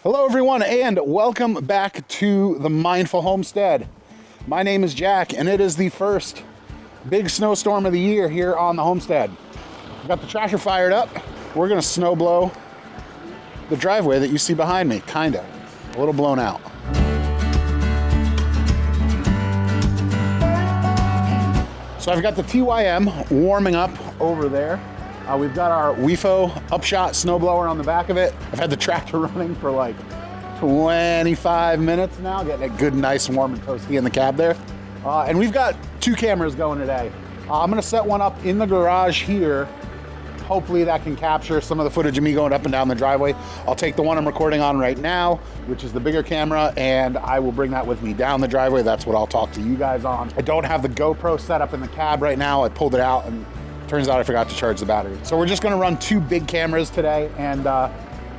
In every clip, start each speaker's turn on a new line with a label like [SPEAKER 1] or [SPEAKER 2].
[SPEAKER 1] Hello everyone and welcome back to the Mindful Homestead. My name is Jack and it is the first big snowstorm of the year here on the homestead. I've got the tractor fired up. We're gonna snow blow the driveway that you see behind me, kinda. A little blown out. So I've got the TYM warming up over there. We've got our Wifo Upshot snowblower on the back of it. I've had the tractor running for like 25 minutes now, getting it good, nice, warm, and toasty in the cab there. And we've got two cameras going today. I'm gonna set one up in the garage here. Hopefully that can capture some of the footage of me going up and down the driveway. I'll take the one I'm recording on right now, which is the bigger camera, and I will bring that with me down the driveway. That's what I'll talk to you guys on. I don't have the GoPro set up in the cab right now. I pulled it out and turns out I forgot to charge the battery. So we're just gonna run two big cameras today, and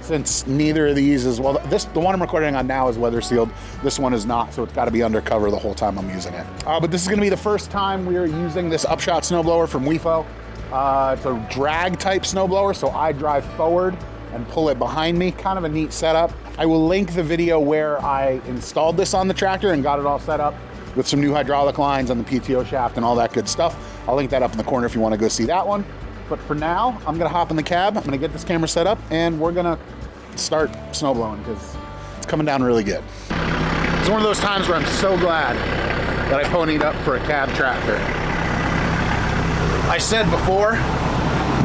[SPEAKER 1] since neither of these is, well, the one I'm recording on now is weather sealed. This one is not, so it's gotta be undercover the whole time I'm using it. But this is gonna be the first time we're using this Upshot snowblower from Wifo. It's a drag type snowblower, so I drive forward and pull it behind me. Kind of a neat setup. I will link the video where I installed this on the tractor and got it all set up with some new hydraulic lines on the PTO shaft and all that good stuff. I'll link that up in the corner if you want to go see that one. But for now, I'm gonna hop in the cab, I'm gonna get this camera set up, and we're gonna start snowblowing because it's coming down really good. It's one of those times where I'm so glad that I ponied up for a cab tractor. I said before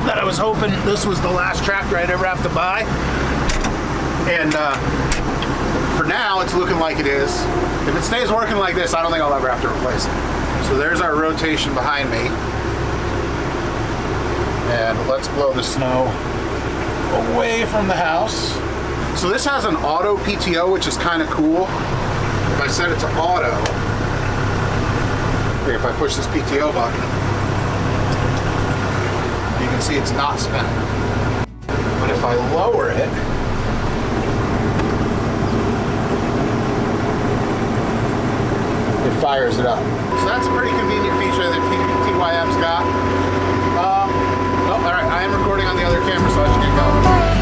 [SPEAKER 1] that I was hoping this was the last tractor I'd ever have to buy. And for now, it's looking like it is. If it stays working like this, I don't think I'll ever have to replace it. So there's our rotation behind me. And let's blow the snow away from the house. So this has an auto PTO, which is kind of cool. If I set it to auto, here, if I push this PTO button, you can see it's not spinning. But if I lower it, it fires it up. So that's a pretty convenient feature that TYM's got. Oh, all right, I am recording on the other camera, so I should get going.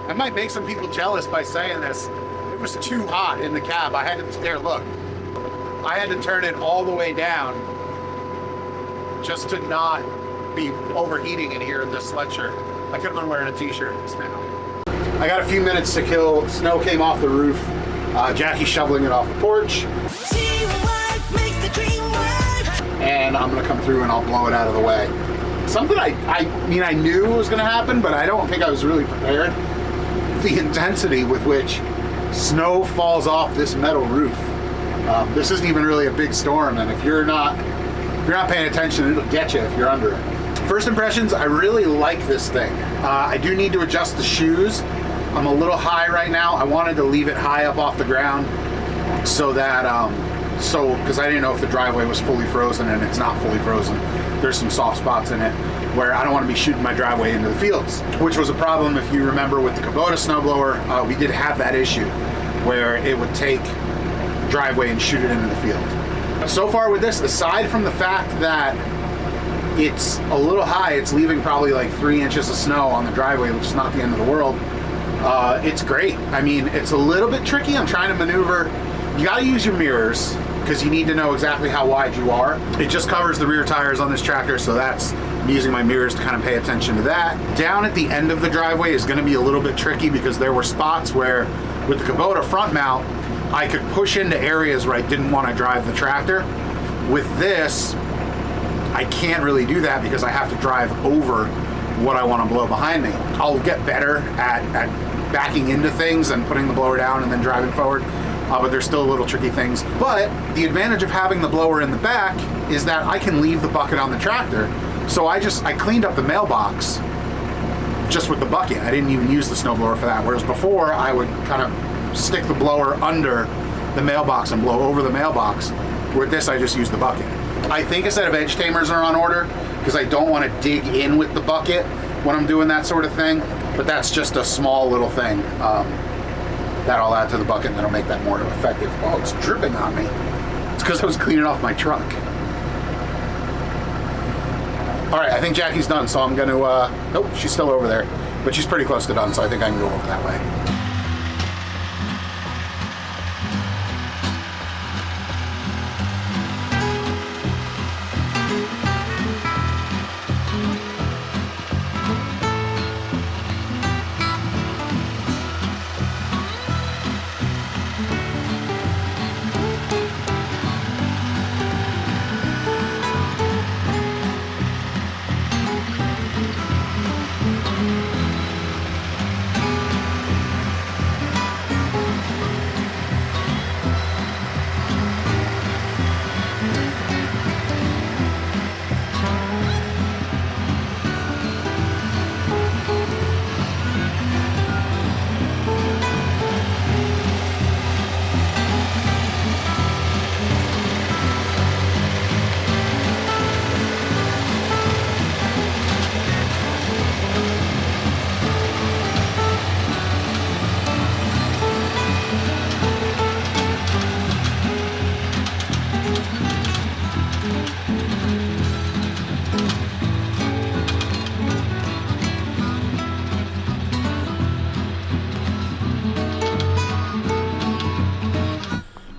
[SPEAKER 1] I might make some people jealous by saying this. It was too hot in the cab. I had to, there, look. I had to turn it all the way down just to not be overheating in here in this sweatshirt. I could have been wearing a t-shirt just now. I got a few minutes to kill. Snow came off the roof. Jackie's shoveling it off the porch. And I'm gonna come through and I'll blow it out of the way. Something I mean, I knew was gonna happen, but I don't think I was really prepared. The intensity with which snow falls off this metal roof. This isn't even really a big storm, and if you're not paying attention, it'll get you if you're under it. First impressions, I really like this thing. I do need to adjust the shoes. I'm a little high right now. I wanted to leave it high up off the ground so that So, because I didn't know if the driveway was fully frozen, and it's not fully frozen. There's some soft spots in it where I don't want to be shooting my driveway into the fields, which was a problem if you remember with the Kubota snowblower. We did have that issue where it would take the driveway and shoot it into the field. But so far with this, aside from the fact that it's a little high, it's leaving probably like 3 inches of snow on the driveway, which is not the end of the world. It's great. I mean, it's a little bit tricky. I'm trying to maneuver. You got to use your mirrors because you need to know exactly how wide you are. It just covers the rear tires on this tractor, so I'm using my mirrors to kind of pay attention to that. Down at the end of the driveway is going to be a little bit tricky because there were spots where with the Kubota front mount, I could push into areas where I didn't want to drive the tractor. With this, I can't really do that because I have to drive over what I want to blow behind me. I'll get better at backing into things and putting the blower down and then driving forward. But there's still little tricky things. But the advantage of having the blower in the back is that I can leave the bucket on the tractor. So I cleaned up the mailbox just with the bucket. I didn't even use the snowblower for that. Whereas before, I would kind of stick the blower under the mailbox and blow over the mailbox. With this, I just use the bucket. I think a set of edge tamers are on order because I don't want to dig in with the bucket when I'm doing that sort of thing. But that's just a small little thing. That I'll add to the bucket and that'll make that more effective. Oh, it's dripping on me. It's because I was cleaning off my truck. All right, I think Jackie's done, so I'm gonna, nope, she's still over there, but she's pretty close to done, so I think I can go over that way.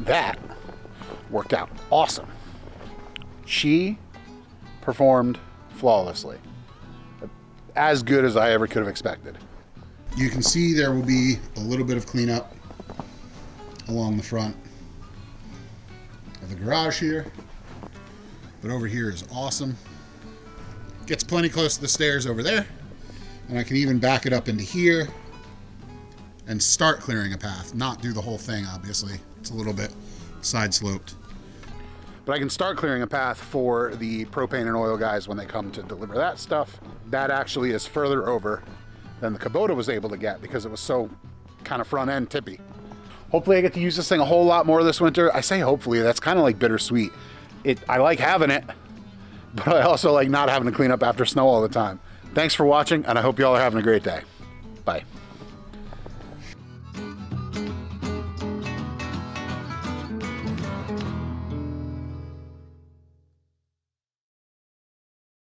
[SPEAKER 1] That worked out awesome. She performed flawlessly. As good as I ever could have expected. You can see there will be a little bit of cleanup along the front of the garage here. But over here is awesome. Gets plenty close to the stairs over there. And I can even back it up into here and start clearing a path. Not do the whole thing, obviously. It's a little bit side sloped. But I can start clearing a path for the propane and oil guys when they come to deliver that stuff. That actually is further over than the Kubota was able to get because it was so kind of front end tippy. Hopefully I get to use this thing a whole lot more this winter. I say hopefully, that's kind of like bittersweet. I like having it, but I also like not having to clean up after snow all the time. Thanks for watching, and I hope y'all are having a great day. Bye.